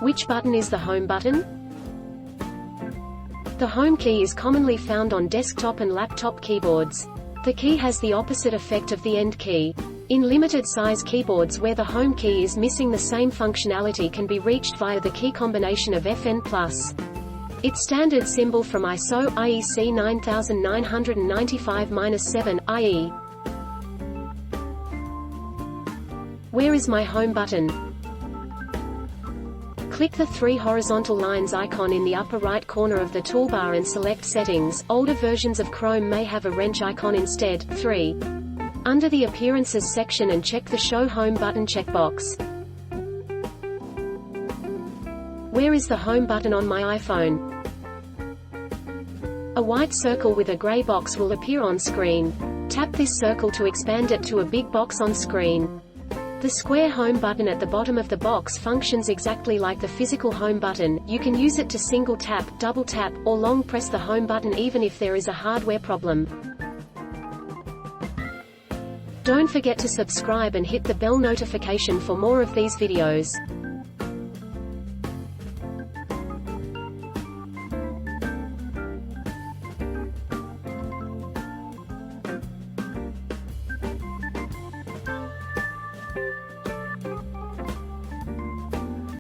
Which button is the home button? The home key is commonly found on desktop and laptop keyboards. The key has the opposite effect of the end key. In limited-size keyboards where the home key is missing, the same functionality can be reached via the key combination of FN+. Its standard symbol from ISO, IEC 9995-7, i.e. Where is my home button? Click the three horizontal lines icon in the upper right corner of the toolbar and select Settings. Older versions of Chrome may have a wrench icon instead. 3. Under the Appearances section and check the Show Home button checkbox. Where is the home button on my iPhone? A white circle with a gray box will appear on screen. Tap this circle to expand it to a big box on screen. The square home button at the bottom of the box functions exactly like the physical home button. You can use it to single tap, double tap, or long press the home button even if there is a hardware problem. Don't forget to subscribe and hit the bell notification for more of these videos.